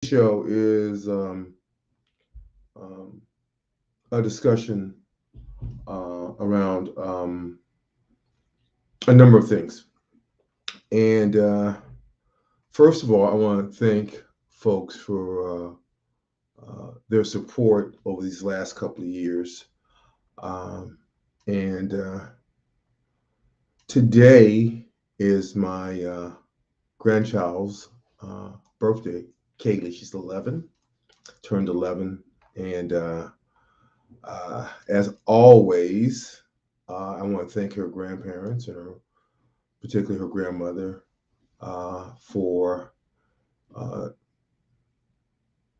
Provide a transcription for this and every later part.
Show is um, a discussion around a number of things. And first of all, I want to thank folks for their support over these last couple of years. Um, and today is my grandchild's birthday. Kaylee, she's 11, turned 11. And as always, I want to thank her grandparents and particularly her grandmother, for uh,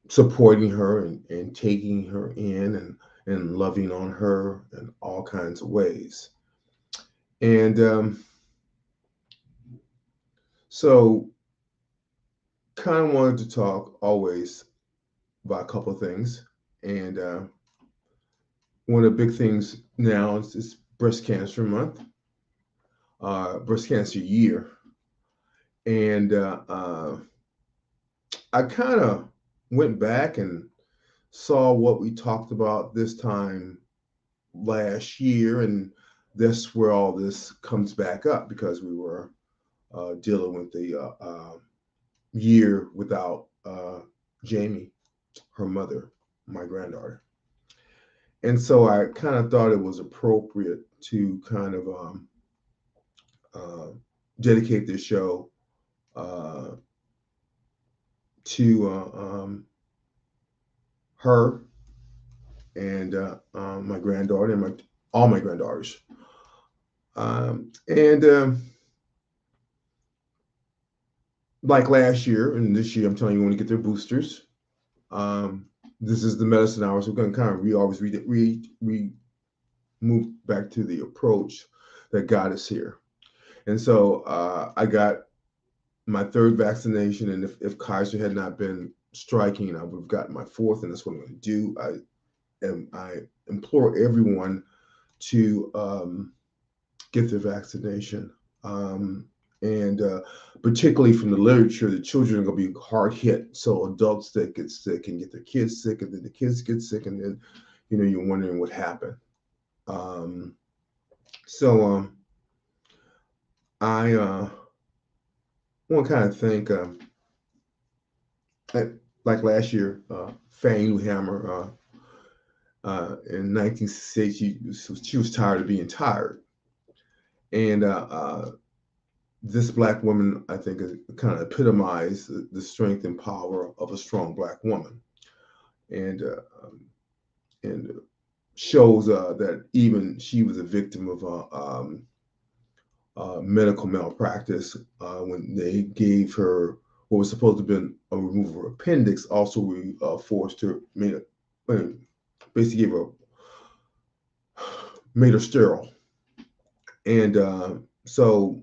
supporting her and taking her in and loving on her in all kinds of ways. And so, kind of wanted to talk always about a couple of things. And one of the big things now is breast cancer month, breast cancer year. And I kind of went back and saw what we talked about this time last year, and that's where all this comes back up because we were dealing with the year without Jamie, her mother, my granddaughter. And so I kind of thought it was appropriate to kind of uh, dedicate this show uh, to her and my granddaughter and all my granddaughters. And like last year and this year, I'm telling you, when you get their boosters. Um, this is the medicine hour, so we're going to kind of always move back to the approach that got us here. And so I got my third vaccination, and if Kaiser had not been striking, I would have gotten my fourth, and that's what I'm going to do. I implore everyone to get their vaccination. And particularly from the literature, the children are going to be hard hit. So adults that get sick and get their kids sick, and then the kids get sick, and then you're wondering what happened. Um, so I want to kind of thank, like last year, Fannie Lou Hammer in 1968. She was tired of being tired, and this black woman, I think, kind of epitomized the strength and power of a strong black woman, and and shows that even she was a victim of medical malpractice when they gave her what was supposed to have been a removal of her appendix. Also, we forced her, basically gave her, made her sterile, and so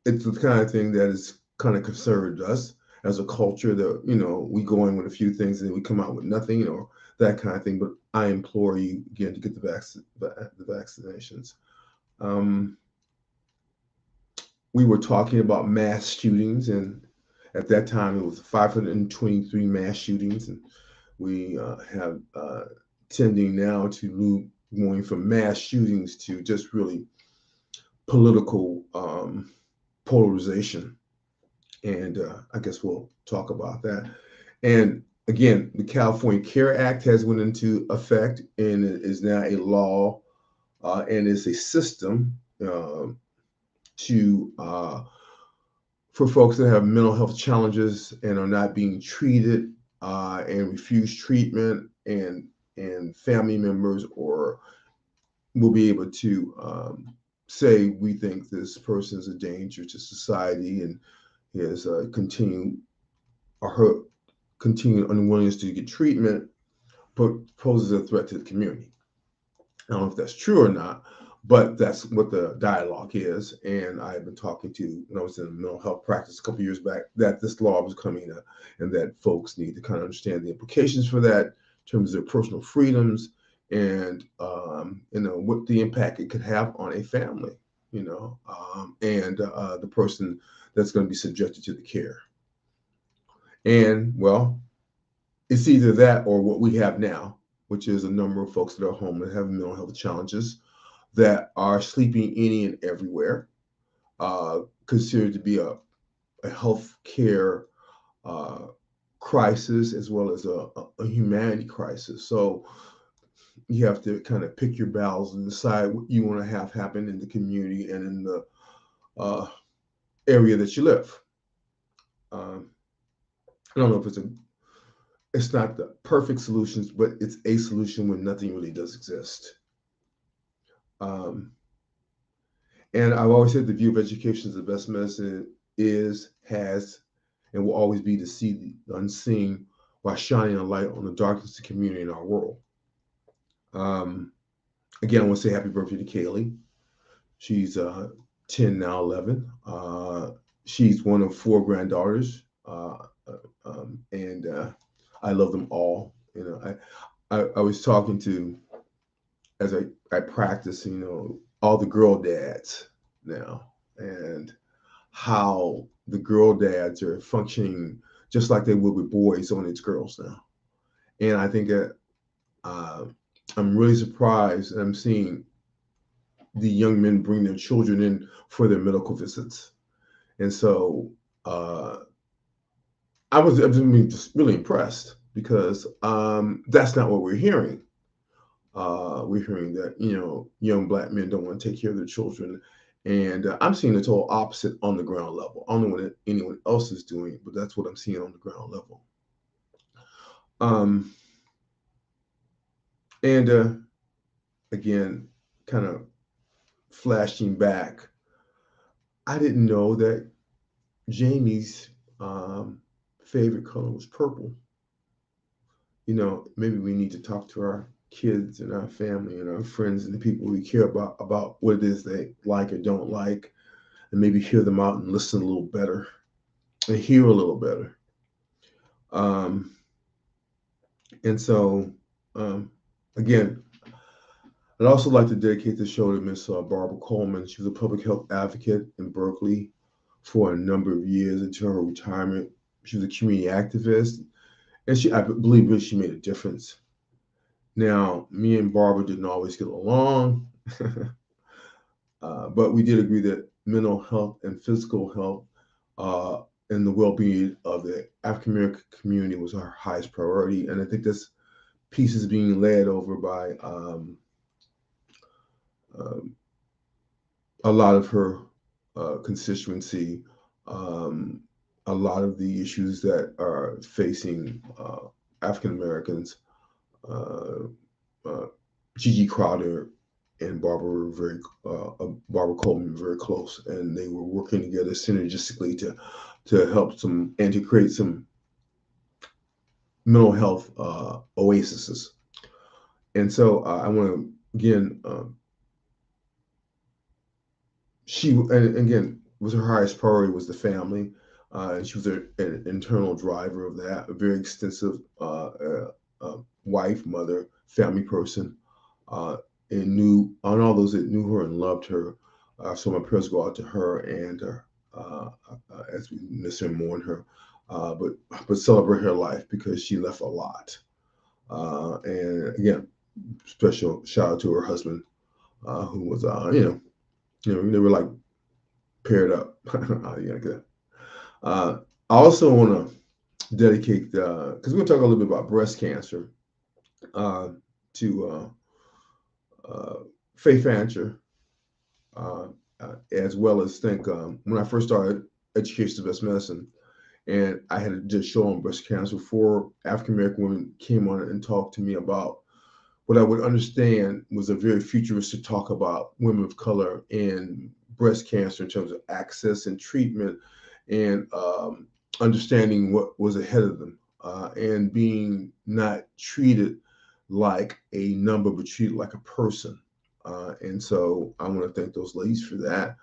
it's the kind of thing that has kind of concerned us as a culture that we go in with a few things and then we come out with nothing or that kind of thing. But I implore you again to get the vaccinations. Um, we were talking about mass shootings, and at that time it was 523 mass shootings, and we have tending now to move going from mass shootings to just really political polarization. And I guess we'll talk about that. And again, the California Care Act has went into effect and it is now a law, and it's a system to for folks that have mental health challenges and are not being treated and refuse treatment, and family members or will be able to say we think this person is a danger to society and his continued or her continued unwillingness to get treatment poses a threat to the community. I don't know if that's true or not, but that's what the dialogue is. And I've been talking to, when I was in mental health practice a couple of years back, that this law was coming up and that folks need to kind of understand the implications for that in terms of their personal freedoms and, what the impact it could have on a family, and the person that's going to be subjected to the care. And well, it's either that or what we have now, which is a number of folks that are home that have mental health challenges that are sleeping any and everywhere, considered to be a health care uh, crisis as well as a humanity crisis. So you have to kind of pick your battles and decide what you want to have happen in the community and in the uh, area that you live. Um, I don't know if it's not the perfect solutions, but it's a solution when nothing really does exist. Um, and I've always said the view of education is the best medicine is, has, and will always be to see the unseen while shining a light on the darkness of the community in our world. Um, Again, I want to say happy birthday to Kaylee. She's 10 now, 11. She's one of four granddaughters, and I love them all. I was talking to, as I practice, all the girl dads now, and how the girl dads are functioning just like they would with boys on its girls now. And I think that uh, I'm really surprised. I'm seeing the young men bring their children in for their medical visits, and so just really impressed because that's not what we're hearing. We're hearing that young black men don't want to take care of their children, and I'm seeing the total opposite on the ground level. I don't know what anyone else is doing, but that's what I'm seeing on the ground level. Um, and again, kind of flashing back, I didn't know that Jamie's favorite color was purple. Maybe we need to talk to our kids and our family and our friends and the people we care about what it is they like or don't like, and maybe hear them out and listen a little better and hear a little better. Um, and so, again, I'd also like to dedicate the show to Miss Barbara Coleman. She was a public health advocate in Berkeley for a number of years until her retirement. She was a community activist, and I believe really she made a difference. Now, me and Barbara didn't always get along, but we did agree that mental health and physical health and the well-being of the African American community was our highest priority. And I think this piece is being led over by um, a lot of her constituency, a lot of the issues that are facing African Americans. Uh, uh, Gigi Crowder and Barbara Coleman were very close, and they were working together synergistically to help some and to create some mental health oases. And so I want to again, she and again was her highest priority was the family, and she was an internal driver of that. A very extensive wife, mother, family person. Uh, and all those that knew her and loved her. So my prayers go out to her and as we miss her and mourn her, but celebrate her life because she left a lot. And again, special shout out to her husband, who was they were like paired up. Yeah, I also want to dedicate because we're going to talk a little bit about breast cancer to Faith Fancher, as well as think when I first started Education of Best Medicine, and I had to just show on breast cancer, 4 African American women came on and talked to me about what I would understand was a very futuristic talk about women of color and breast cancer in terms of access and treatment and understanding what was ahead of them and being not treated like a number, but treated like a person. And so I want to thank those ladies for that.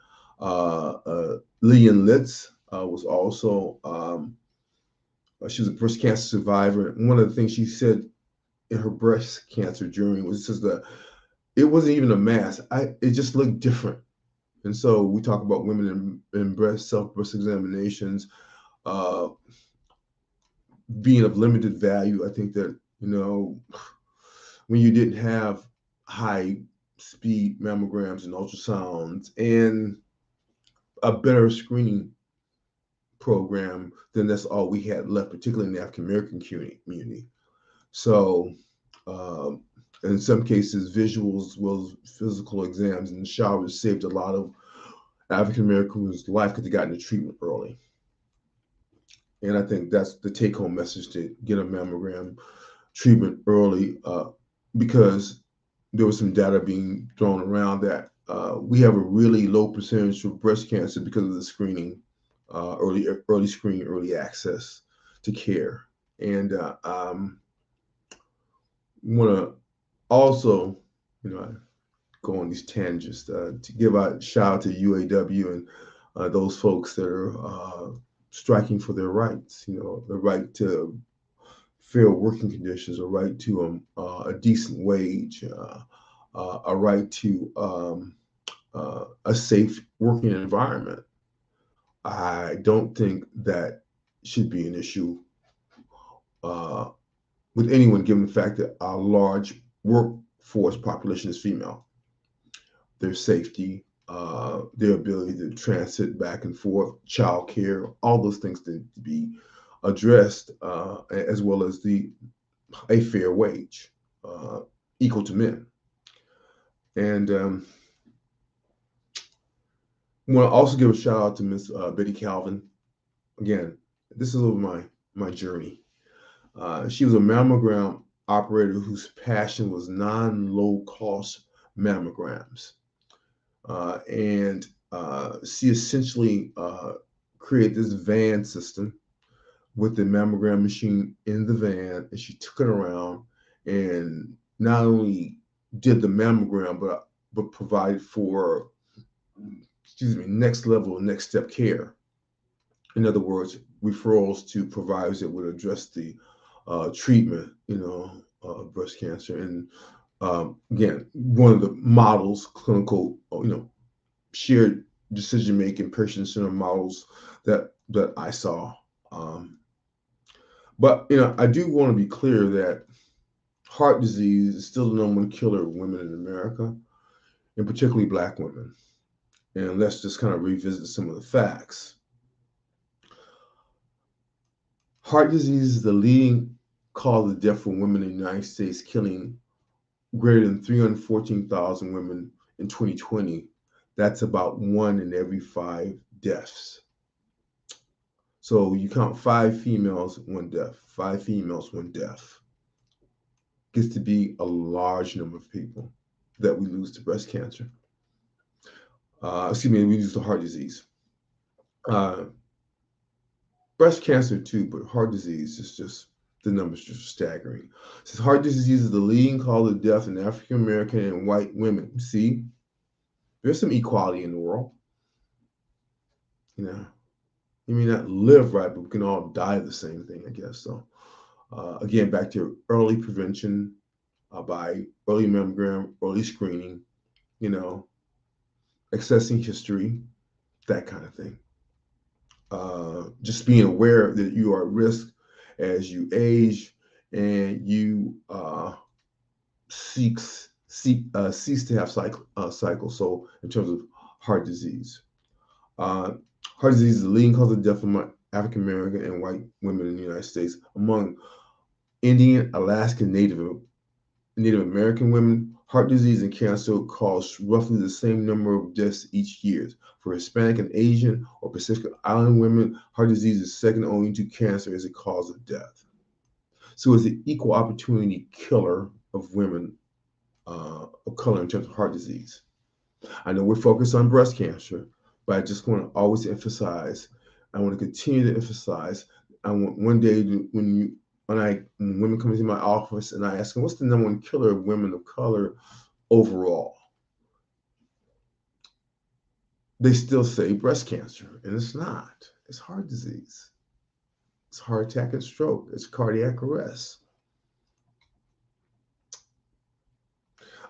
Lillian Litz was also, she was a breast cancer survivor. And one of the things she said in her breast cancer journey was just it wasn't even a mass. It just looked different. And so we talk about women in breast examinations. being of limited value. I think that, when you didn't have high speed mammograms and ultrasounds and a better screening program, then that's all we had left, particularly in the African American community. So, um, in some cases, visuals, well, physical exams and showers saved a lot of African Americans' life because they got into treatment early. And I think that's the take home message, to get a mammogram treatment early, because there was some data being thrown around that we have a really low percentage of breast cancer because of the screening, early screening, early access to care. And want to also, go on these tangents, to give a shout out to UAW and those folks that are striking for their rights. The right to fair working conditions, a right to a decent wage, a right to a safe working environment. I don't think that should be an issue uh, with anyone, given the fact that our large workforce population is female. Their safety, their ability to transit back and forth, childcare, all those things need to be addressed, as well as a fair wage, equal to men. And I want to also give a shout out to Miss Betty Calvin. Again, this is over my journey. She was a mammogram operator whose passion was non-low cost mammograms. And she essentially created this van system with the mammogram machine in the van, and she took it around and not only did the mammogram, but provided for, next level, next step care. In other words, referrals to providers that would address the treatment, breast cancer. And again, one of the models, clinical, shared decision making, patient centered models that I saw. But I do want to be clear that heart disease is still the number one killer of women in America, and particularly Black women. And let's just kind of revisit some of the facts. Heart disease is the leading cause of death for women in the United States, killing greater than 314,000 women in 2020. That's about 1 in every 5 deaths. So you count 5 females, 1 death, 5 females, 1 death. Gets to be a large number of people that we lose to breast cancer. We lose to heart disease. Breast cancer too, but heart disease is just, the numbers just staggering. So heart disease is the leading cause of death in African American and white women. See, there's some equality in the world. You may not live right, but we can all die of the same thing, I guess. So again, back to early prevention by early mammogram, early screening, accessing history, that kind of thing. Just being aware that you are at risk as you age and you cease to have cycles. So in terms of heart disease, heart disease is the leading cause of death among African American and white women in the United States. Among Indian, Alaskan, Native American women, heart disease and cancer cause roughly the same number of deaths each year. For Hispanic and Asian or Pacific Island women, heart disease is second only to cancer as a cause of death. So it's an equal opportunity killer of women of color in terms of heart disease. I know we're focused on breast cancer, but I just want to always emphasize, I want to continue to emphasize, I want one day when women come into my office and I ask them, what's the number one killer of women of color overall? They still say breast cancer, and it's not. It's heart disease. It's heart attack and stroke. It's cardiac arrest.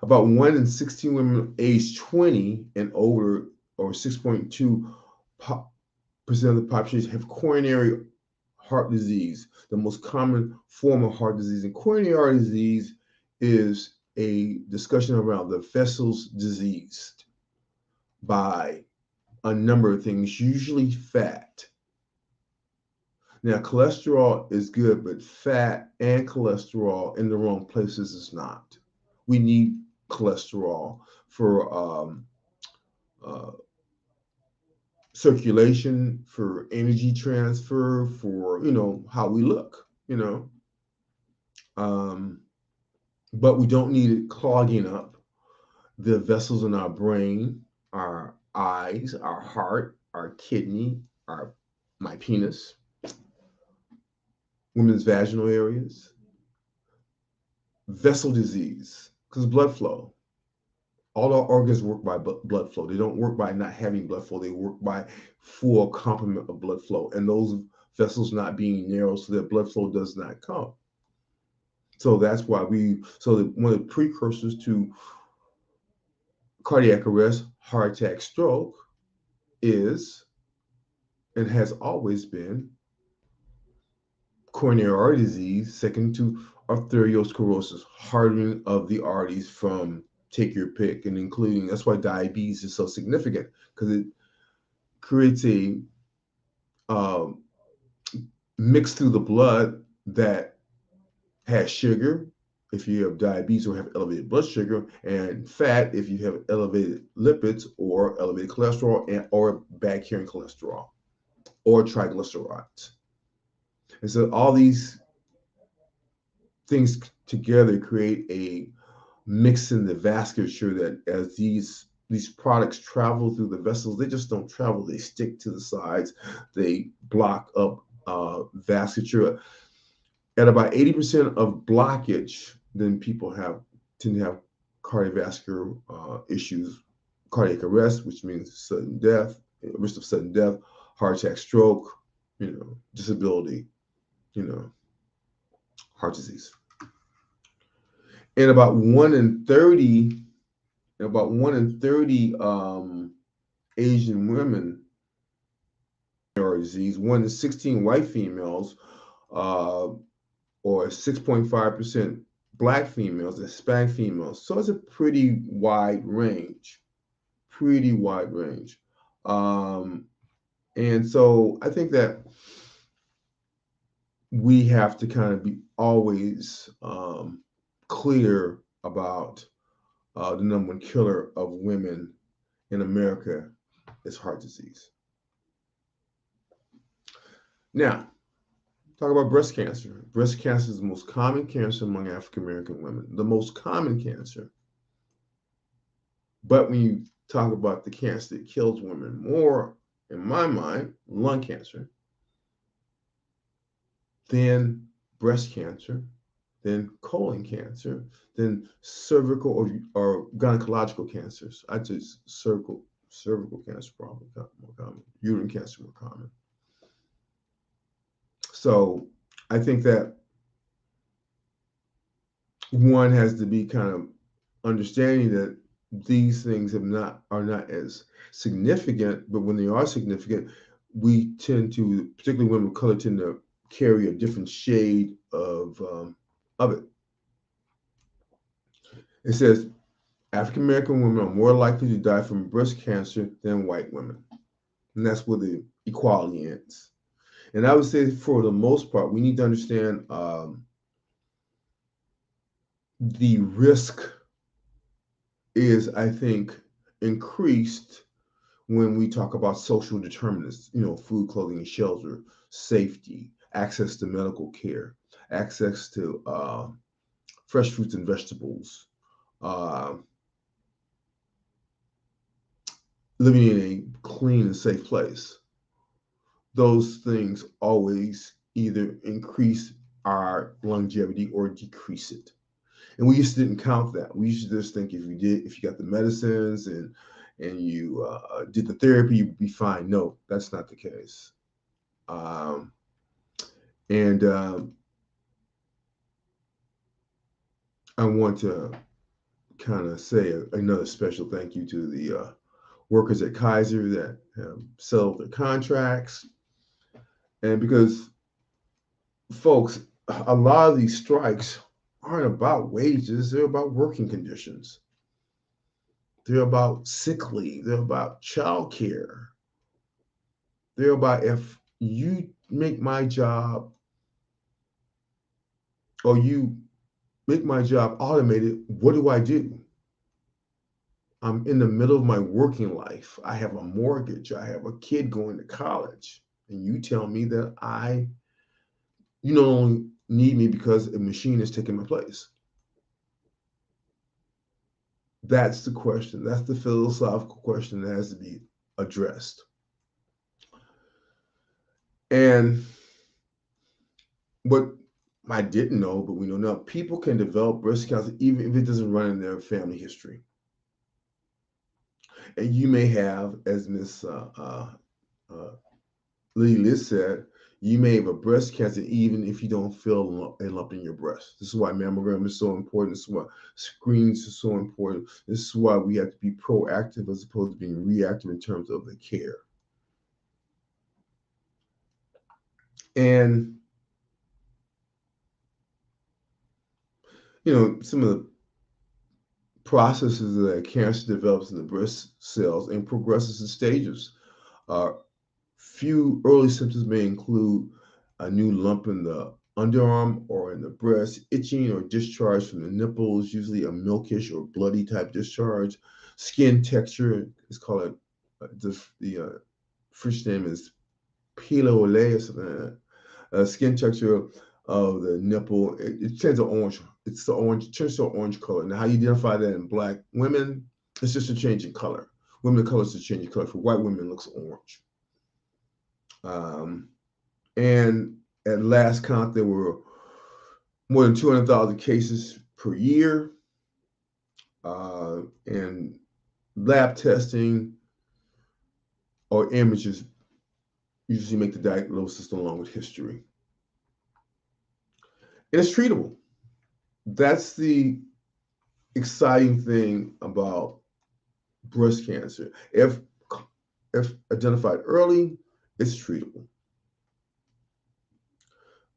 About 1 in 16 women aged 20 and older, or 6.2% of the population, have coronary heart disease, the most common form of heart disease. And coronary artery disease is a discussion around the vessels diseased by a number of things, usually fat. Now, cholesterol is good, but fat and cholesterol in the wrong places is not. We need cholesterol for uh, circulation, for energy transfer, for how we look. Um, but we don't need it clogging up the vessels in our brain, our eyes, our heart, our kidney, our my penis, women's vaginal areas, vessel disease, because blood flow. All our organs work by blood flow. They don't work by not having blood flow. They work by full complement of blood flow, and those vessels not being narrow so that blood flow does not come. So that's why one of the precursors to cardiac arrest, heart attack, stroke is and has always been coronary artery disease, second to arteriosclerosis, hardening of the arteries from take your pick, and including that's why diabetes is so significant because it creates a um, mix through the blood that has sugar if you have diabetes or have elevated blood sugar, and fat if you have elevated lipids or elevated cholesterol or bad carrying cholesterol or triglycerides. And so all these things together create a mix in the vasculature that as these products travel through the vessels, they just don't travel. They stick to the sides. They block up vasculature. At about 80% of blockage, then people tend to have cardiovascular issues, cardiac arrest, which means sudden death, risk of sudden death, heart attack, stroke, disability, heart disease. And about one in 30 Asian women heart disease, 1 in 16 white females, or 6.5% Black females, Hispanic females. So it's a pretty wide range, and so I think that we have to kind of be always clear about the number one killer of women in America is heart disease. Now, talk about breast cancer. Breast cancer is the most common cancer among African American women, the most common cancer. But when you talk about the cancer that kills women more, in my mind, lung cancer, then breast cancer, then colon cancer, then cervical or gynecological cancers. I'd say cervical cancer probably more common, uterine cancer more common. So I think that one has to be kind of understanding that these things are not as significant, but when they are significant, we tend to, particularly women of color, tend to carry a different shade of it. It says African American women are more likely to die from breast cancer than white women, and that's where the equality ends. And I would say, for the most part, we need to understand the risk is, I think, increased when we talk about social determinants, food, clothing, and shelter, safety, access to medical care, access to fresh fruits and vegetables, uh, living in a clean and safe place. Those things always either increase our longevity or decrease it. And we just didn't count that. We used to just think if you got the medicines and you did the therapy, you'd be fine. No, that's not the case. And I want to kind of say another special thank you to the workers at Kaiser that have settled their contracts. And because folks, a lot of these strikes aren't about wages, they're about working conditions. They're about sick leave, they're about child care. They're about if you make my job or you make my job automated, what do I do? I'm in the middle of my working life. I have a mortgage. I have a kid going to college. And you tell me that you not only need me because a machine is taking my place. That's the question. That's the philosophical question that has to be addressed. And what I didn't know, but we know now, people can develop breast cancer even if it doesn't run in their family history. And you may have, as Miss uh, Lily Liz said, you may have a breast cancer even if you don't feel a lump in your breast. This is why mammogram is so important. This is why screens are so important. This is why we have to be proactive as opposed to being reactive in terms of the care. And some of the processes that cancer develops in the breast cells and progresses in stages. Few early symptoms may include a new lump in the underarm or in the breast, itching or discharge from the nipples, usually a milkish or bloody type discharge. Skin texture is called the first name is piloole or something like that. Skin texture of the nipple, it turns to orange. It's the orange, turns to orange color. Now, how you identify that in black women? It's just a change in color. Women, the colors a change in color. For white women, it looks orange. Um, and at last count, there were more than 200,000 cases per year. And lab testing or images usually make the diagnosis along with history. And it's treatable. That's the exciting thing about breast cancer. If identified early, it's treatable.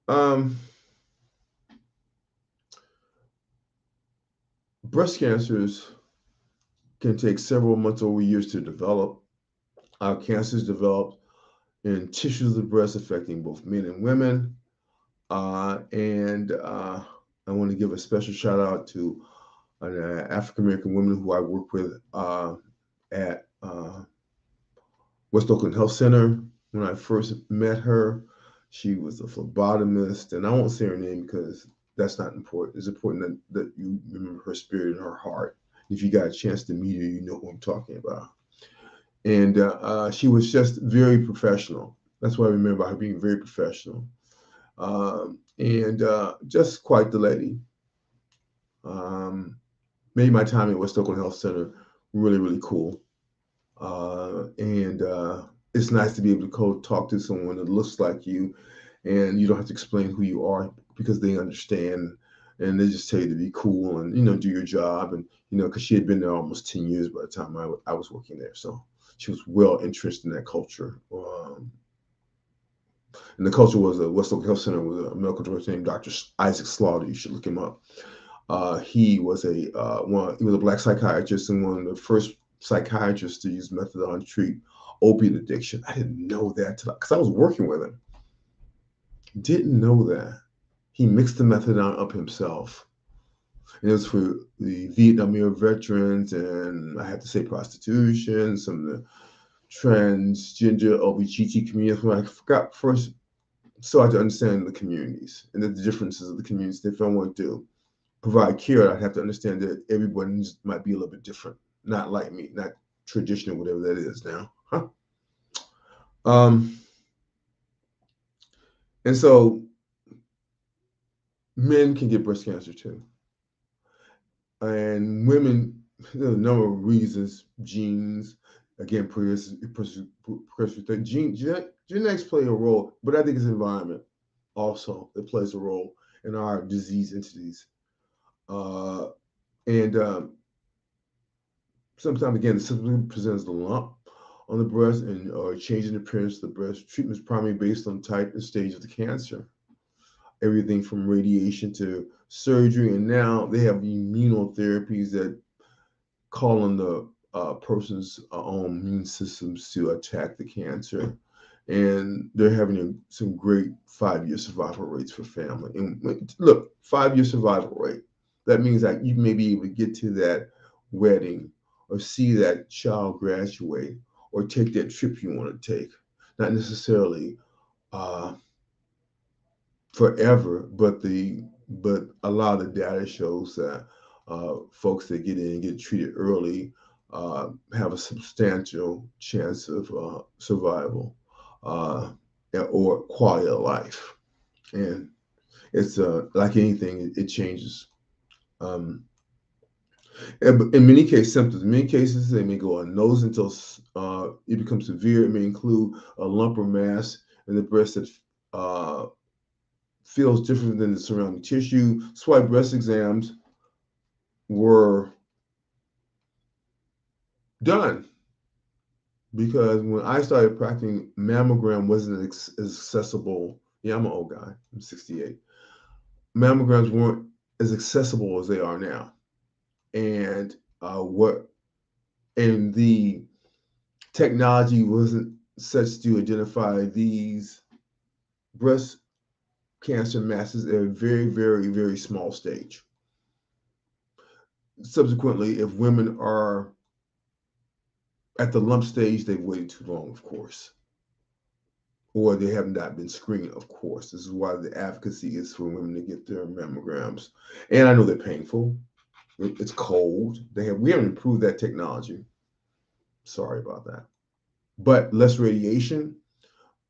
Um, breast cancers can take several months or years to develop. Cancers develop in tissues of the breast affecting both men and women. And I want to give a special shout out to an African American woman who I work with at West Oakland Health Center. When I first met her, she was a phlebotomist, and I won't say her name because that's not important. It's important that you remember her spirit and her heart. If you got a chance to meet her, you know who I'm talking about. And she was just very professional. That's what I remember her being very professional. And just quite the lady. Made my time at West Oakland Health Center really, really cool. And it's nice to be able to talk to someone that looks like you, and you don't have to explain who you are because they understand, and they just tell you to be cool and do your job. And because she had been there almost 10 years by the time I was working there, so she was well interested in that culture. And the culture was West Oak Health Center was a medical director named Dr. Isaac Slaughter. You should look him up. He was he was a black psychiatrist and one of the first psychiatrists to use methadone to treat opiate addiction. I didn't know that because I was working with him. Didn't know that. He mixed the methadone up himself. And it was for the Vietnam era veterans, and I have to say prostitution, some of the transgender LGBTQ community. When I forgot first started to understand the communities and the differences of the communities. If I want to provide care, I'd have to understand that everyone might be a little bit different. Not like me, not traditional, whatever that is now. Huh? And so men can get breast cancer too. And women, there's a number of reasons, genes, again, genetics play a role, but I think it's environment also that plays a role in our disease entities. And sometimes, again, the symptom presents a lump on the breast and or change in appearance of the breast. Treatment is primarily based on type and stage of the cancer. everything from radiation to surgery, and now they have immunotherapies that call on the person's own immune systems to attack the cancer. And they're having some great 5-year survival rates for family. And look, 5-year survival rate, that means that you may be able to get to that wedding or see that child graduate or take that trip you want to take. Not necessarily uh, forever, but a lot of the data shows that folks that get in and get treated early have a substantial chance of survival uh, or quality of life. And it's like anything, it changes. Um, and in many cases, symptoms. In many cases, they may go unnoticed until it becomes severe. It may include a lump or mass in the breast that uh, feels different than the surrounding tissue. That's why breast exams were done, because when I started practicing, mammogram wasn't as accessible. Yeah, I'm an old guy. I'm 68. Mammograms weren't as accessible as they are now, and what and the technology wasn't such to identify these breast cancer masses at a very, very, very small stage. Subsequently, if women are at the lump stage, they've waited too long, of course, or they have not been screened, of course. This is why the advocacy is for women to get their mammograms. And I know they're painful. It's cold. We haven't improved that technology. Sorry about that. But less radiation,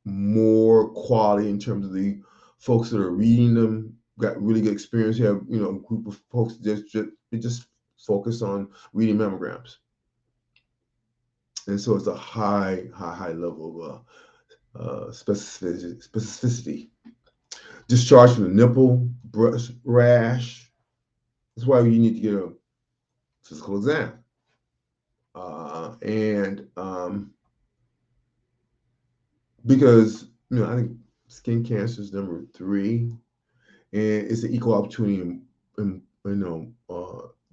more quality in terms of the folks that are reading them. Got really good experience. You have a group of folks that just focus on reading mammograms, and so it's a high level of specificity. Discharge from the nipple, breast rash. That's why you need to get a physical exam. And because I think skin cancer is number 3, and it's an equal opportunity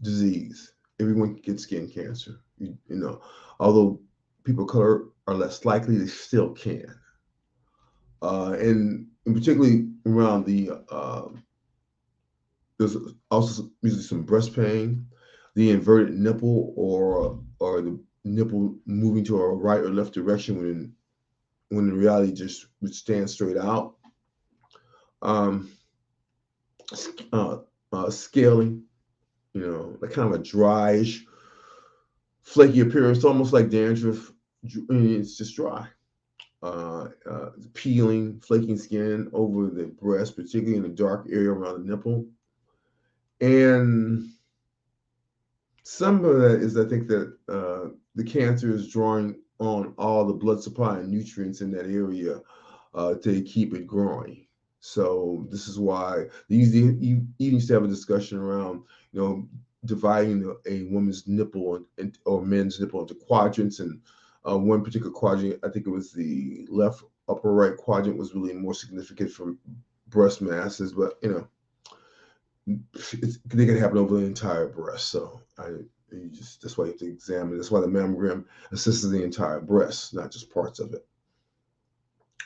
disease. Everyone can get skin cancer. Although people of color are less likely, they still can. And particularly around there's also usually some breast pain, the inverted nipple, or the nipple moving to a right or left direction when in reality just would stand straight out. Um, Scaling, like kind of a dryish, flaky appearance, almost like dandruff. It's just dry. Peeling, flaking skin over the breast, particularly in the dark area around the nipple. And some of that is, I think, that the cancer is drawing on all the blood supply and nutrients in that area to keep it growing. So this is why you used to have a discussion around, dividing a woman's nipple or men's nipple into quadrants, and one particular quadrant, I think it was the left upper right quadrant, was really more significant for breast masses, but they can happen over the entire breast. So that's why you have to examine. That's why the mammogram assists the entire breast, not just parts of it.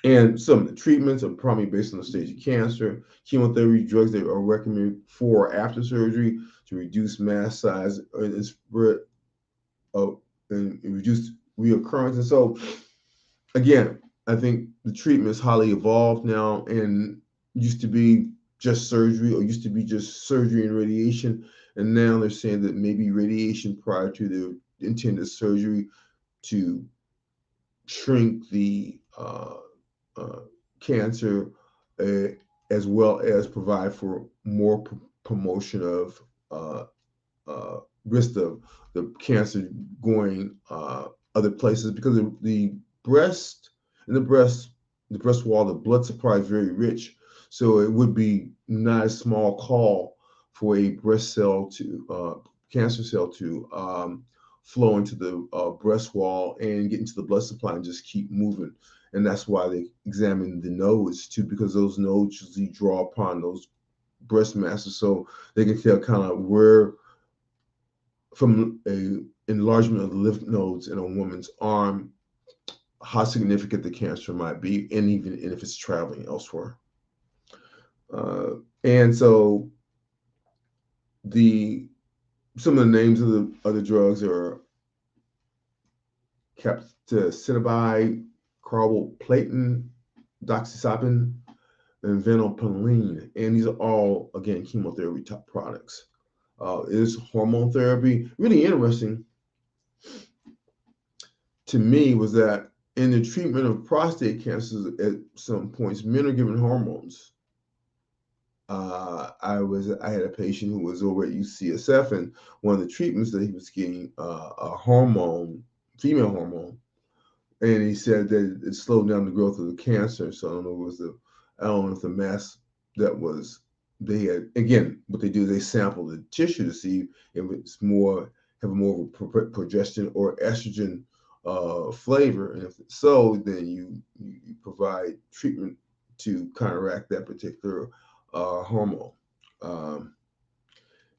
And some of the treatments are probably based on the stage of cancer. Chemotherapy drugs that are recommended for or after surgery to reduce mass size and spread and reduce reoccurrence. And so, again, I think the treatment is highly evolved now, and used to be just surgery, or used to be just surgery and radiation. And now they're saying that maybe radiation prior to the intended surgery to shrink the cancer, uh, as well as provide for more promotion of risk of the cancer going other places, because the breast and the breast wall, the blood supply is very rich, so it would be not a small call for a breast cell to cancer cell to flow into the breast wall and get into the blood supply and just keep moving. And that's why they examine the nodes too, because those nodes usually draw upon those breast masses, so they can tell kind of where, from a enlargement of the lymph nodes in a woman's arm, how significant the cancer might be, and even if it's traveling elsewhere. And so the some of the names of the other drugs are capecitabine, carboplatin, doxycycline, and venlafaxine, and these are all, again, chemotherapy type products. Is hormone therapy really interesting to me? Was that in the treatment of prostate cancers, at some points, men are given hormones. I had a patient who was over at UCSF, and one of the treatments that he was getting, a hormone, female hormone, and he said that it slowed down the growth of the cancer. So I don't know if the mass that was, they had, again, what they do is they sample the tissue to see if it's have more of a progestin or estrogen flavor, and if so, then you provide treatment to counteract that particular hormone. Um,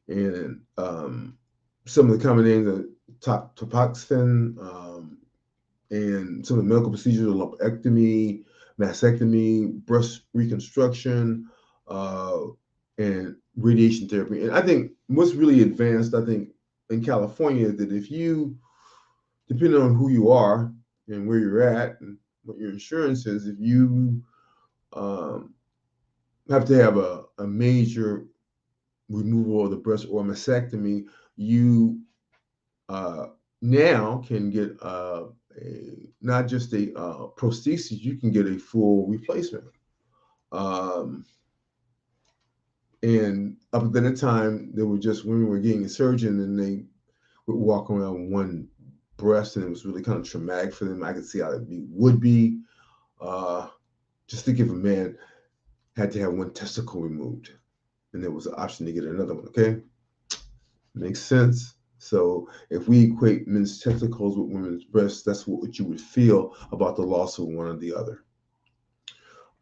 and some of the common names are topoxin, and some of the medical procedures are lumpectomy, mastectomy, breast reconstruction, uh, and radiation therapy. And I think what's really advanced, I think, in California, is that if you, depending on who you are and where you're at and what your insurance is, if you um, have to have a major removal of the breast or mastectomy, you uh, now can get not just a prosthesis, you can get a full replacement. Um, and up at that time, there were just women were getting a surgeon, and they would walk around with one breast, and it was really kind of traumatic for them. I could see how would be. Uh, just think if a man had to have one testicle removed, and there was an option to get another one. Okay, makes sense. So if we equate men's testicles with women's breasts, that's what you would feel about the loss of one or the other.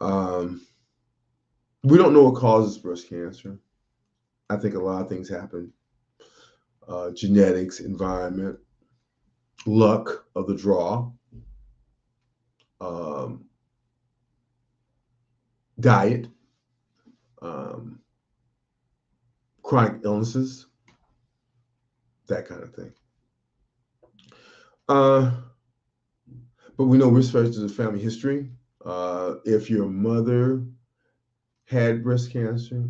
Um, we don't know what causes breast cancer. I think a lot of things happen. Genetics, environment, luck of the draw, um, diet, um, chronic illnesses, that kind of thing. Uh, but we know risk factors of family history. If your mother had breast cancer,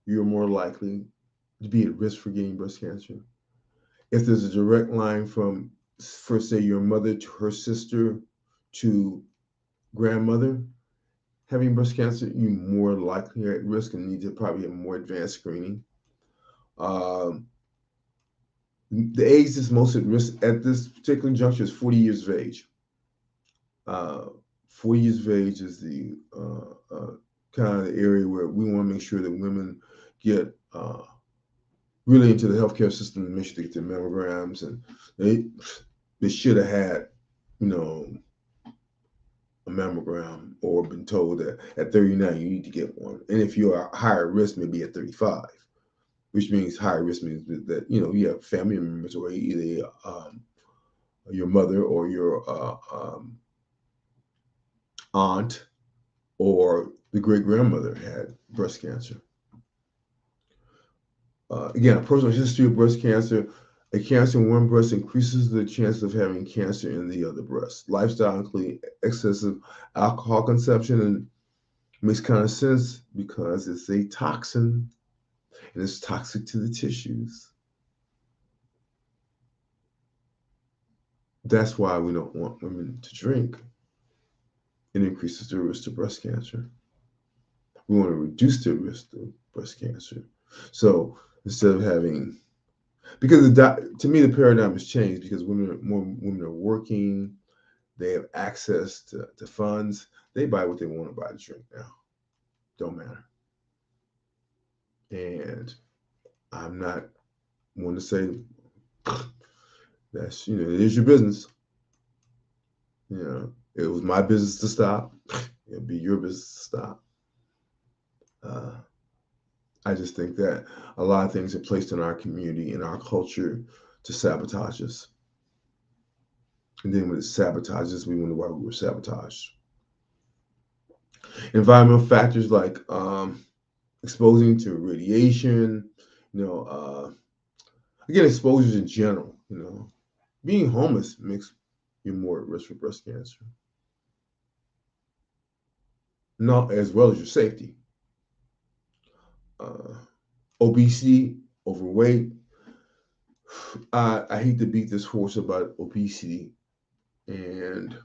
you're more likely to be at risk for getting breast cancer. If there's a direct line from, for say, your mother to her sister to grandmother having breast cancer, you're more likely at risk and need to probably have more advanced screening. Um, the age that's most at risk at this particular juncture is 40 years of age. Uh, 40 years of age is the kind of the area where we want to make sure that women get really into the healthcare system and make sure they get their mammograms, and they should have had, you know, a mammogram or been told that at 39 you need to get one. And if you are higher risk, maybe at 35, which means higher risk means that you have family members or either your mother or your aunt or the great grandmother had breast cancer. Again, a personal history of breast cancer. A cancer in one breast increases the chance of having cancer in the other breast. Lifestyle, including excessive alcohol consumption, and makes kind of sense because it's a toxin and it's toxic to the tissues. That's why we don't want women to drink. It increases the risk of breast cancer. We want to reduce the risk of breast cancer. So instead of having, because to me the paradigm has changed because more women are working, they have access to funds, they buy what they want to buy to drink now. Don't matter. And I'm not one to say that's, it is your business. It was my business to stop. It'll be your business to stop. Uh, I just think that a lot of things are placed in our community, in our culture, to sabotage us. And then when it sabotages, we wonder why we were sabotaged. Environmental factors like exposing to radiation, again, exposures in general, being homeless makes you more at risk for breast cancer, not as well as your safety. Uh, Obesity, overweight. I hate to beat this horse about obesity, and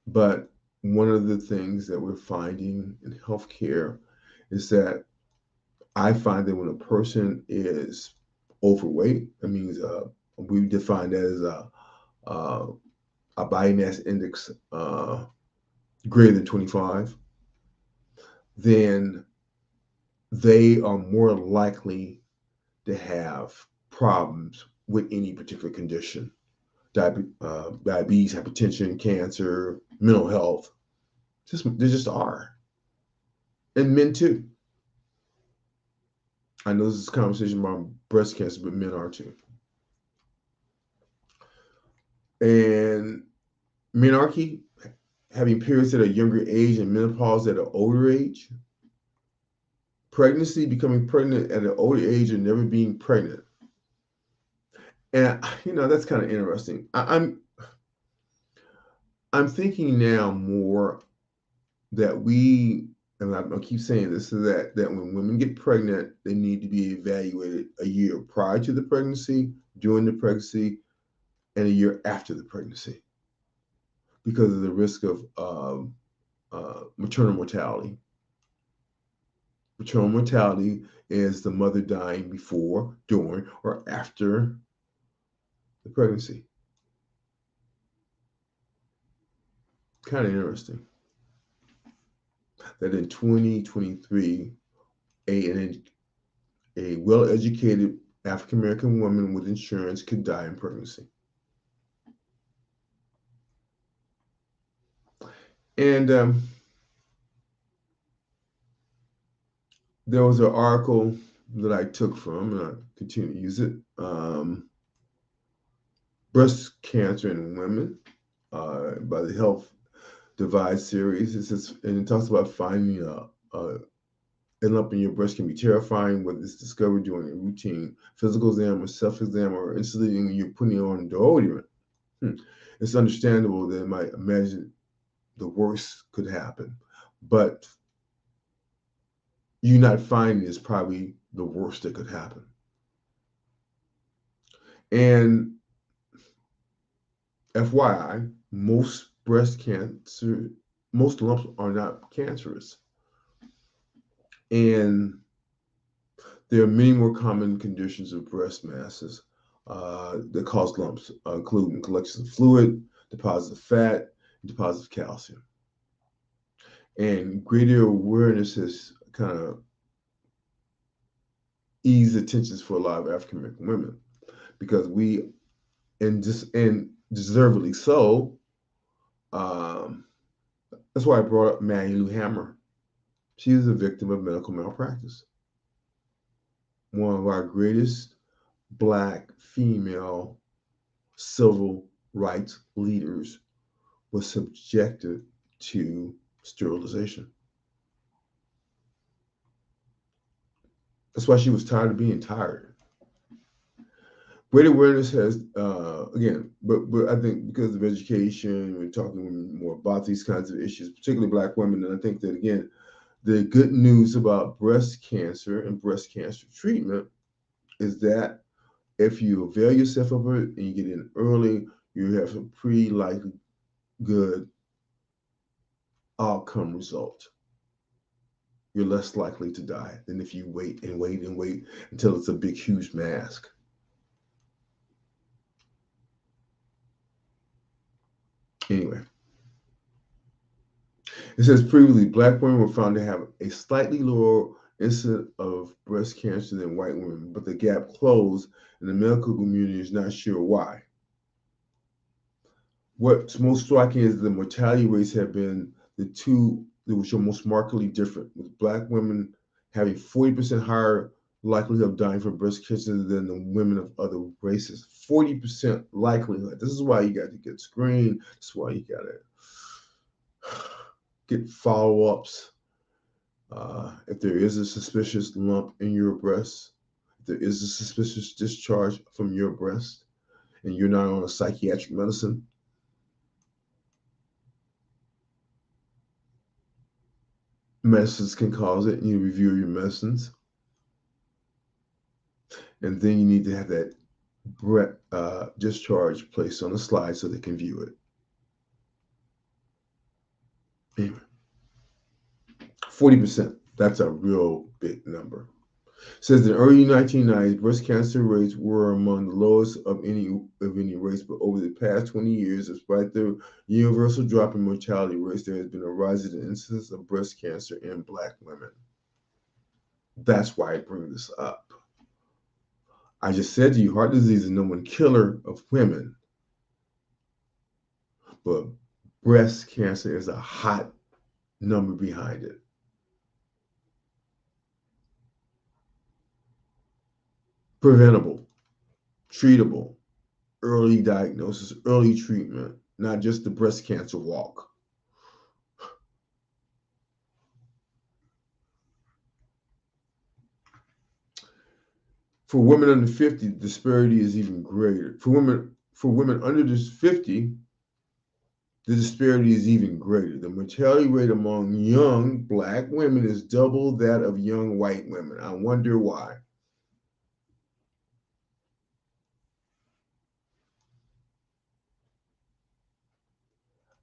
but one of the things that we're finding in healthcare is that I find that when a person is overweight, that means we define that as uh, a body mass index greater than 25, then they are more likely to have problems with any particular condition. Diabetes, hypertension, cancer, mental health. They just are. And men too. I know this is a conversation about breast cancer, but men are too. And menarche, having periods at a younger age and menopause at an older age. Pregnancy, becoming pregnant at an older age and never being pregnant. And that's kind of interesting. I'm thinking now more that and I keep saying this, is that when women get pregnant, they need to be evaluated a year prior to the pregnancy, during the pregnancy, and a year after the pregnancy, because of the risk of maternal mortality. Maternal mortality is the mother dying before, during, or after the pregnancy. Kind of interesting that in 2023, a well-educated African American woman with insurance could die in pregnancy. And there was an article that I took from, and I continue to use it. Breast Cancer in Women by the Health Divide series. And it talks about finding a an lump in your breast can be terrifying, whether it's discovered during a routine physical exam or self-exam or instantly when you're putting on deodorant. It's understandable that it might imagine the worst could happen, but you not finding is probably the worst that could happen. And FYI, most lumps are not cancerous. And there are many more common conditions of breast masses that cause lumps, including collections of fluid, deposits of fat, and deposits of calcium. And greater awareness has kind of eased the tensions for a lot of African American women, because and deservedly so. That's why I brought up Maggie Lou Hammer. She is a victim of medical malpractice. One of our greatest Black female civil rights leaders was subjected to sterilization. That's why she was tired of being tired. Great awareness has, again, but I think because of education, we're talking more about these kinds of issues, particularly Black women. And I think that, again, the good news about breast cancer and breast cancer treatment is that if you avail yourself of it and you get in early, you have a pretty likely good outcome result. You're less likely to die than if you wait and wait and wait until it's a big, huge mask. Anyway, it says previously, Black women were found to have a slightly lower incidence of breast cancer than white women, but the gap closed, and the medical community is not sure why. What's most striking is the mortality rates have been the two which are most markedly different, with Black women having 40% higher likelihood of dying from breast cancer than the women of other races. 40% likelihood. This is why you got to get screened. This is why you got to get follow-ups. If there is a suspicious lump in your breast, if there is a suspicious discharge from your breast, and you're not on a psychiatric medicine, medicines can cause it. You review your medicines, and then you need to have that discharge placed on a slide so they can view it. Anyway, 40%. That's a real big number. Says in the early 1990s, breast cancer rates were among the lowest of any race, but over the past 20 years, despite the universal drop in mortality rates, there has been a rise in the incidence of breast cancer in Black women. That's why I bring this up. I just said to you, heart disease is the number one killer of women, but breast cancer is a hot number behind it. Preventable, treatable, early diagnosis, early treatment, not just the breast cancer walk. For women under 50, the disparity is even greater. For women under 50, the disparity is even greater. The mortality rate among young Black women is double that of young white women. I wonder why.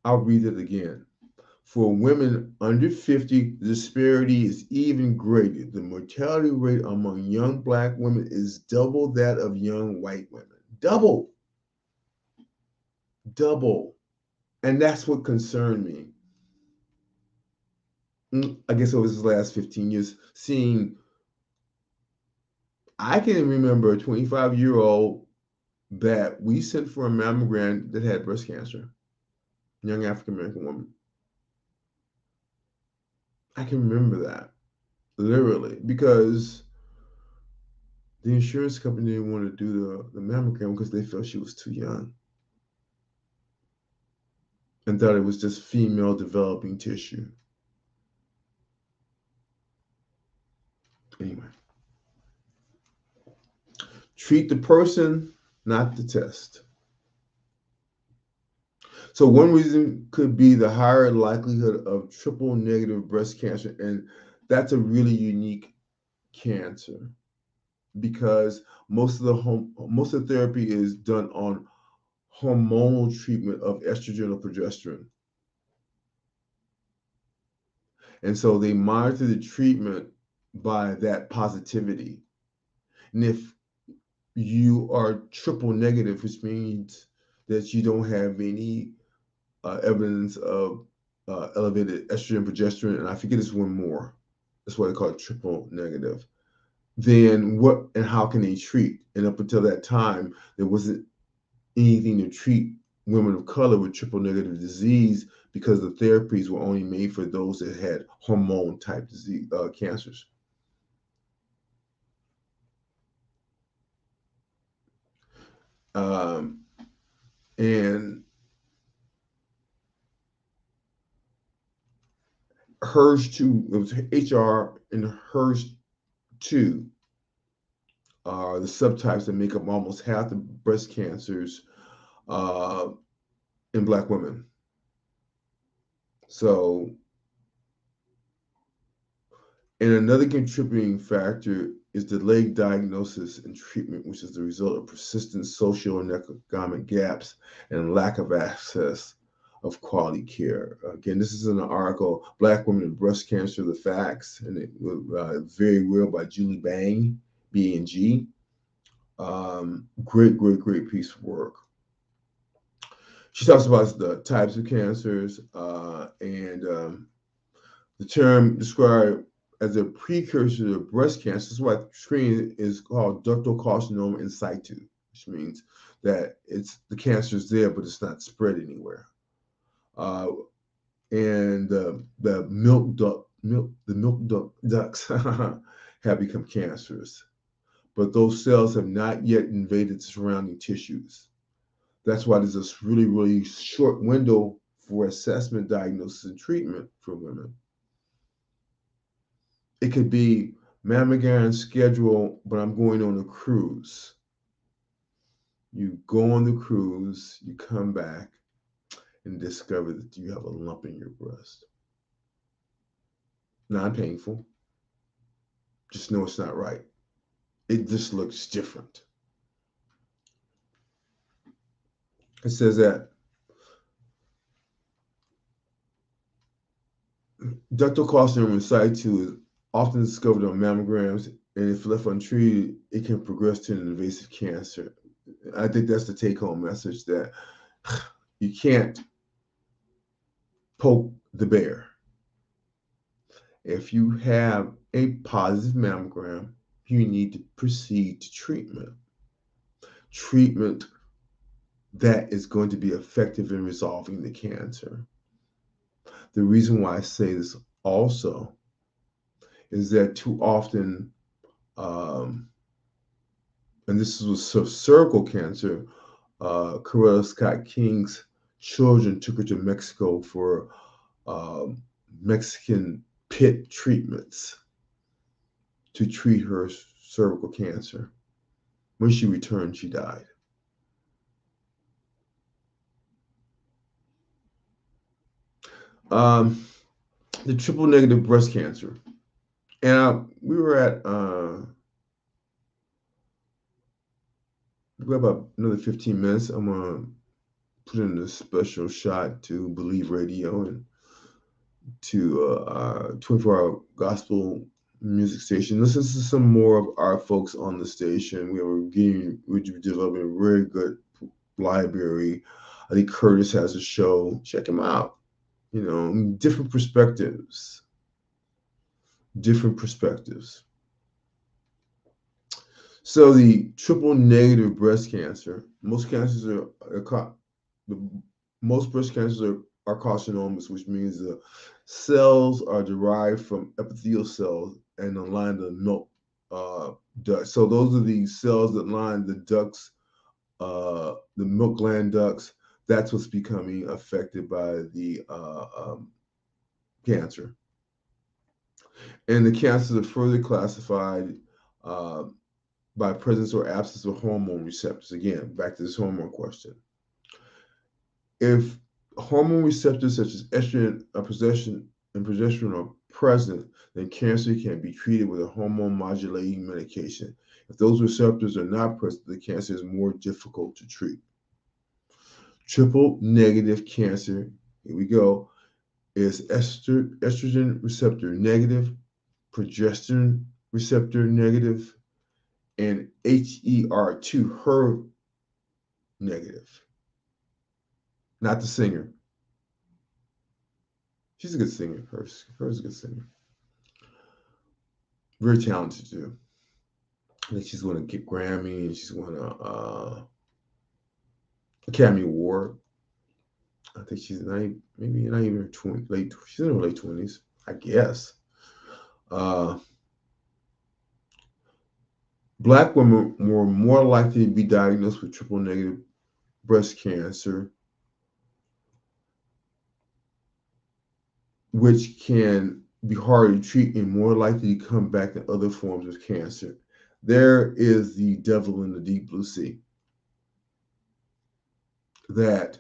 I'll read it again. For women under 50, the disparity is even greater. The mortality rate among young Black women is double that of young white women. Double. Double. And that's what concerned me. I guess over this last 15 years, seeing, I can remember a 25-year-old that we sent for a mammogram that had breast cancer, young African American woman. I can remember that, literally, because the insurance company didn't want to do the mammogram because they felt she was too young and thought it was just female developing tissue. Anyway, treat the person, not the test. So one reason could be the higher likelihood of triple negative breast cancer, and that's a really unique cancer because most of the therapy is done on hormonal treatment of estrogen or progesterone, and so they monitor the treatment by that positivity. And if you are triple negative, which means that you don't have any evidence of elevated estrogen, progesterone, and I forget this one more. That's why they call it triple negative. Then what and how can they treat? And up until that time, there wasn't anything to treat women of color with triple negative disease because the therapies were only made for those that had hormone type disease cancers. Um, and HERS2, it was HR and HERS2 are the subtypes that make up almost half the breast cancers uh, in Black women. So, and another contributing factor is delayed diagnosis and treatment, which is the result of persistent social and economic gaps and lack of access of quality care. Again, this is in an article, Black Women and Breast Cancer, the Facts, and it was very real by Julie Bang, B-N-G. Great piece of work. She talks about the types of cancers and the term described as a precursor to breast cancer. That's why screening is called ductal carcinoma in situ, which means that it's the cancer is there, but it's not spread anywhere. Uh, and the milk ducts have become cancerous, but those cells have not yet invaded the surrounding tissues. That's why there's this really, really short window for assessment, diagnosis, and treatment for women. It could be mammogram schedule, but I'm going on a cruise. You go on the cruise, you come back and discover that you have a lump in your breast. Non painful, just know it's not right. It just looks different. It says that ductal carcinoma in situ is often discovered on mammograms, and if left untreated, it can progress to an invasive cancer. I think that's the take home message, that you can't poke the bear. If you have a positive mammogram, you need to proceed to treatment. Treatment that is going to be effective in resolving the cancer. The reason why I say this also is that too often, um, and this was cervical cancer, Coretta Scott King's children took her to Mexico for um, Mexican pit treatments to treat her cervical cancer. When she returned, she died. The triple negative breast cancer. And we were at, we have about another 15 minutes. I'm going to put in a special shot to Believe Radio and to our 24-hour gospel music station. Listen to some more of our folks on the station. We're developing a very good library. I think Curtis has a show. Check him out. You know, different perspectives. Different perspectives. So the triple negative breast cancer, most cancers most breast cancers are carcinomas, which means the cells are derived from epithelial cells and align the milk ducts. So those are the cells that line the ducts, the milk gland ducts. That's what's becoming affected by the cancer. And the cancers are further classified uh, by presence or absence of hormone receptors. Again, back to this hormone question. If hormone receptors such as estrogen and progesterone are present, then cancer can be treated with a hormone modulating medication. If those receptors are not present, the cancer is more difficult to treat. Triple negative cancer, here we go, is estrogen receptor negative, progesterone receptor negative, and HER2 negative. Not the singer. She's a good singer. Hers is a good singer. Very talented too. I think she's going to get Grammy and she's going to Academy Award. I think she's maybe not even her late. She's in her late 20s, I guess. Black women were more likely to be diagnosed with triple negative breast cancer, which can be hard to treat and more likely to come back in other forms of cancer. There is the devil in the deep blue sea. That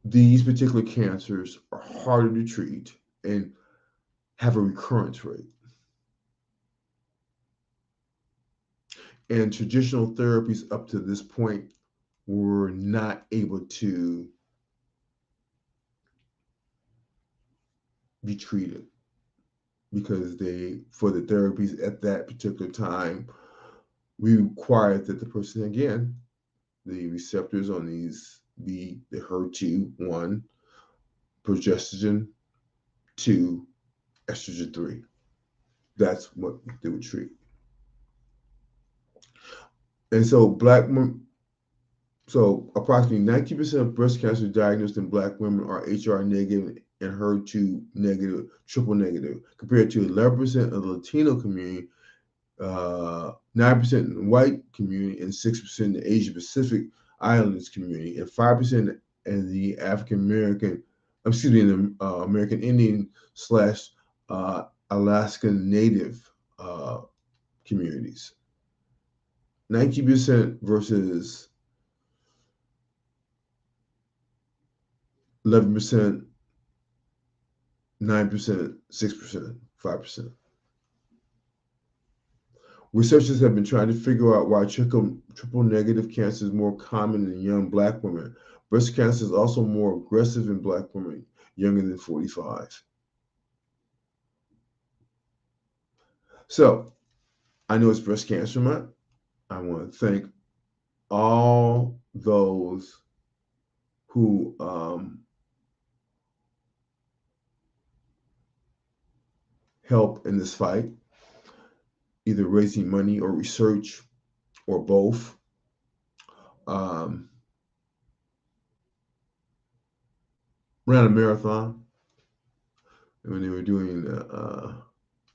these particular cancers are harder to treat and have a recurrence rate. And traditional therapies up to this point were not able to be treated because for the therapies at that particular time, we required that the person, again, the receptors on these be the HER2 1, progesterone 2, estrogen 3. That's what they would treat. And so approximately 90% of breast cancer diagnosed in Black women are HR negative and HER2 negative, triple negative, compared to 11% of the Latino community, 9% in the white community, and 6% in the Asia Pacific Islands community, and 5% in the African American, in the American Indian slash Alaskan Native communities. 19% versus 11%, 9%, 6%, 5%. Researchers have been trying to figure out why triple negative cancer is more common in young Black women. Breast cancer is also more aggressive in Black women younger than 45. So I know it's Breast Cancer Month. I want to thank all those who help in this fight, either raising money or research or both. Um, Ran a marathon when they were doing the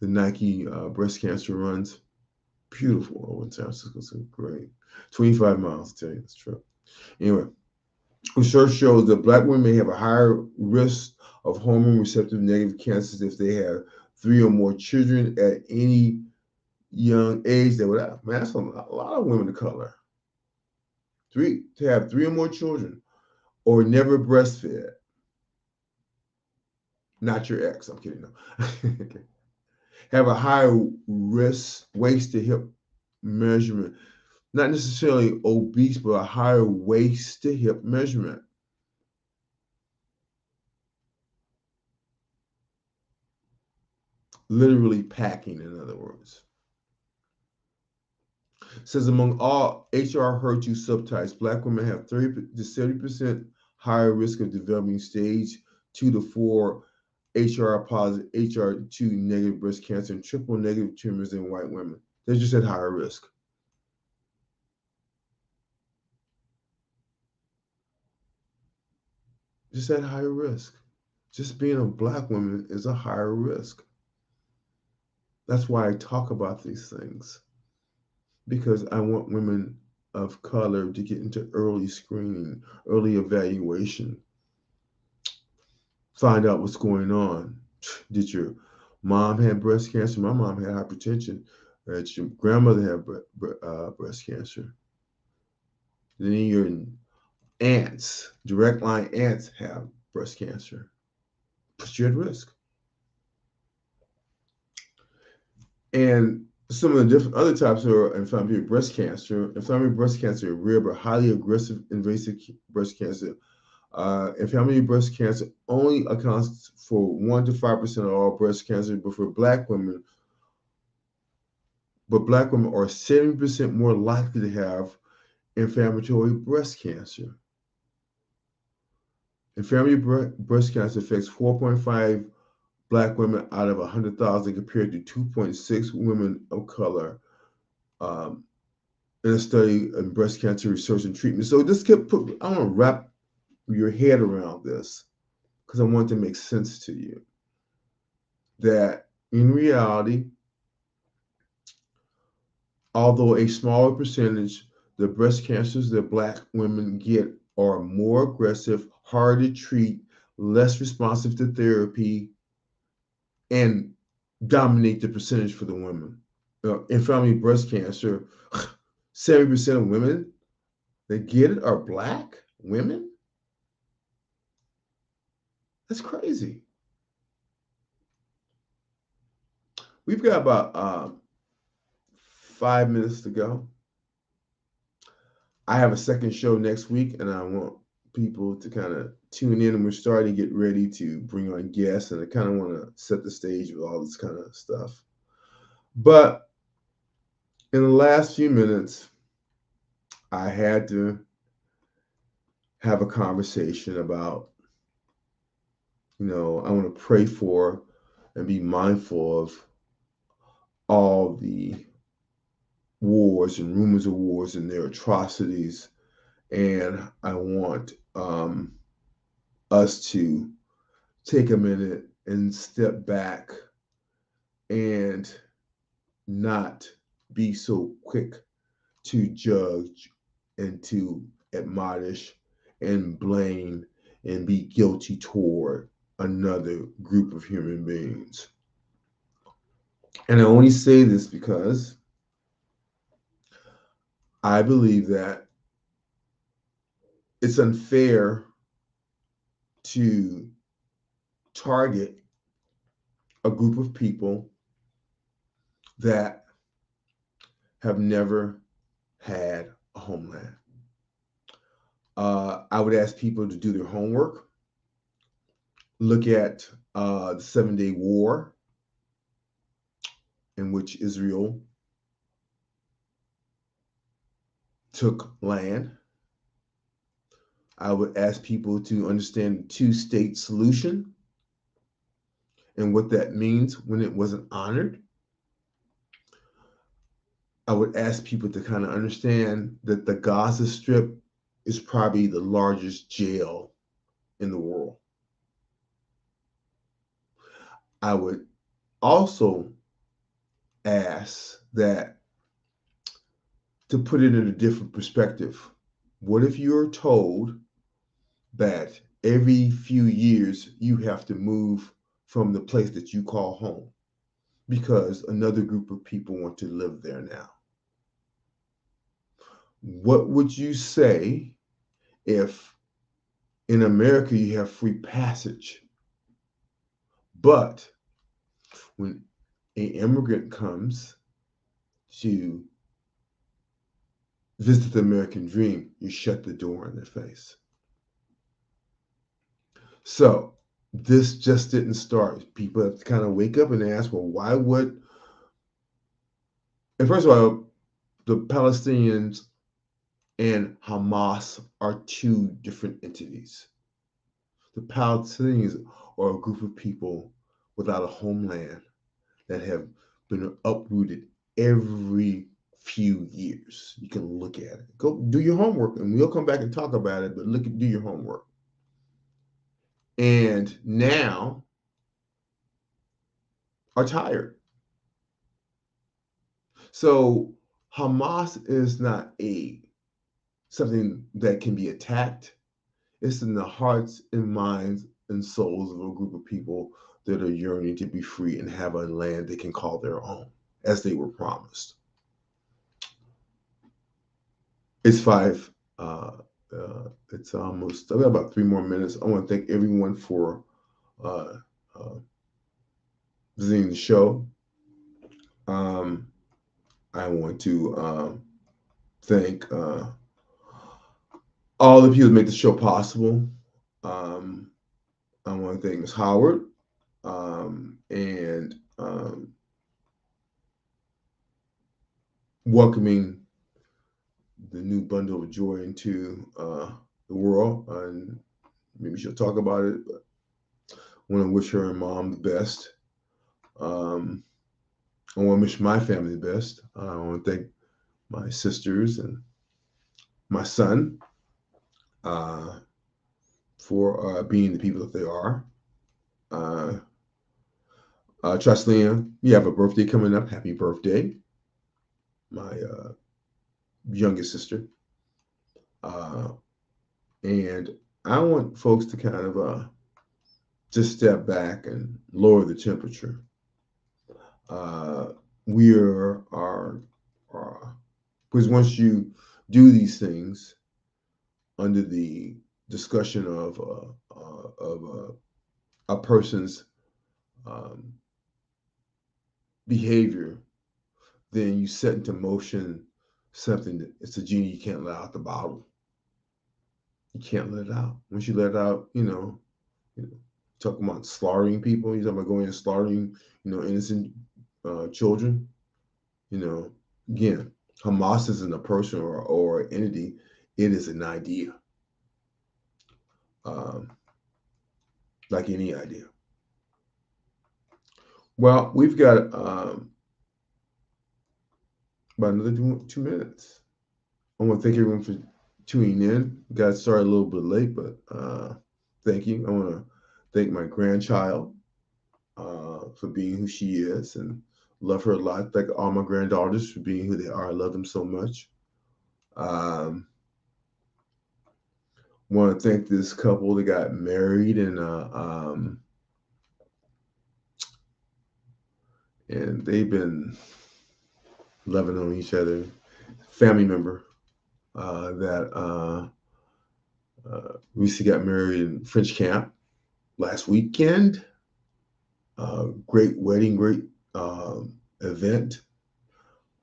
Nike breast cancer runs. Beautiful over in San Francisco. So great. 25 miles, I tell you, it's true. Anyway, research shows that Black women may have a higher risk of hormone receptive negative cancers if they have 3 or more children at any young age. That would have, man, that's a lot of women of color. To have 3 or more children or never breastfed. Not your ex. I'm kidding. No. Have a higher risk waist to hip measurement. Not necessarily obese, but a higher waist to hip measurement. Literally packing, in other words. Says among all HR HER2 subtypes, Black women have 30 to 70% higher risk of developing stage 2 to 4 HR positive, HR2 negative breast cancer and triple negative tumors than white women. They just at higher risk. Just at higher risk. Just being a Black woman is a higher risk. That's why I talk about these things, because I want women of color to get into early screening, early evaluation, find out what's going on. Did your mom have breast cancer? My mom had hypertension. Did your grandmother have breast cancer? Then your aunts, direct line aunts, have breast cancer. Puts you at risk. And some of the different other types are inflammatory breast cancer. Inflammatory breast cancer, rare but highly aggressive invasive breast cancer. Inflammatory breast cancer only accounts for 1 to 5% of all breast cancer, but Black women are 70% more likely to have inflammatory breast cancer. Inflammatory breast cancer affects 4.5 Black women out of 100,000 compared to 2.6 women of color um, in a study in breast cancer research and treatment. So this I want to wrap your head around this because I want it to make sense to you that in reality, although a smaller percentage, the breast cancers that Black women get are more aggressive, harder to treat, less responsive to therapy, and dominate the percentage for the women. Inflammatory breast cancer, 70% of women that get it are Black women? That's crazy. We've got about 5 minutes to go. I have a second show next week, and I want people to kind of tune in. And we're starting to get ready to bring on guests, and I kind of want to set the stage with all this kind of stuff. But in the last few minutes, I had to have a conversation about, I want to pray for and be mindful of all the wars and rumors of wars and their atrocities. And I want us to take a minute and step back and not be so quick to judge and to admonish and blame and be guilty toward another group of human beings. And I only say this because I believe that it's unfair to target a group of people that have never had a homeland. I would ask people to do their homework, look at the 7 Day War in which Israel took land. I would ask people to understand the two-state solution and what that means when it wasn't honored. I would ask people to kind of understand that the Gaza Strip is probably the largest jail in the world. I would also ask that to put it in a different perspective. What if you're told that every few years you have to move from the place that you call home because another group of people want to live there now? What would you say if in America you have free passage, but when an immigrant comes to visit the American dream, you shut the door in their face? So this just didn't start. People have to kind of wake up and ask, well, why would, and first of all, the Palestinians and Hamas are two different entities. The Palestinians are a group of people without a homeland that have been uprooted every few years. You can look at it. Go do your homework, and we'll come back and talk about it, but do your homework. And now are tired. So Hamas is not something that can be attacked. It's in the hearts and minds and souls of a group of people that are yearning to be free and have a land they can call their own, as they were promised. It's five. It's almost. I've got about 3 more minutes. I want to thank everyone for uh, uh, visiting the show. I want to thank all the people that make the show possible. Um, I want to thank Ms. Howard and welcoming the new bundle of joy into the world. And maybe she'll talk about it. But I want to wish her and mom the best. I want to wish my family the best. I want to thank my sisters and my son for being the people that they are. Trustlina, you have a birthday coming up. Happy birthday, my youngest sister. And I want folks to kind of just step back and lower the temperature. We are because once you do these things under the discussion of a person's behavior, then you set into motion something that it's a genie you can't let out the bottle. You can't let it out. Once you let it out, talking about slaughtering people. You're talking about going and slaughtering, innocent children. Again, Hamas isn't a person or an entity. It is an idea, like any idea. Well, we've got about another 2 minutes. I want to thank everyone for tuning in. Got started a little bit late, but thank you. I want to thank my grandchild for being who she is and love her a lot. Thank all my granddaughters for being who they are. I love them so much. Want to thank this couple that got married and they've been loving on each other. Family member that recently got married in French camp last weekend. Great wedding, great event,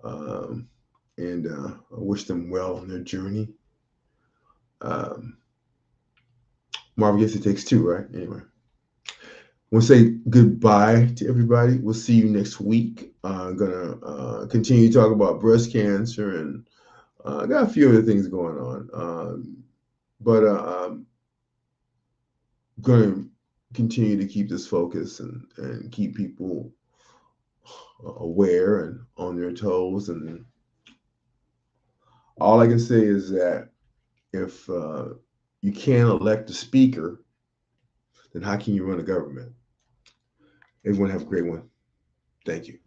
um, and I wish them well on their journey. Um, Marvel, guess it takes two, right? Anyway, want to say goodbye to everybody. We'll see you next week. I'm gonna continue to talk about breast cancer and I got a few other things going on. But I'm going to continue to keep this focus and keep people aware and on their toes. And all I can say is that if you can't elect a speaker, then how can you run a government? Everyone have a great one. Thank you.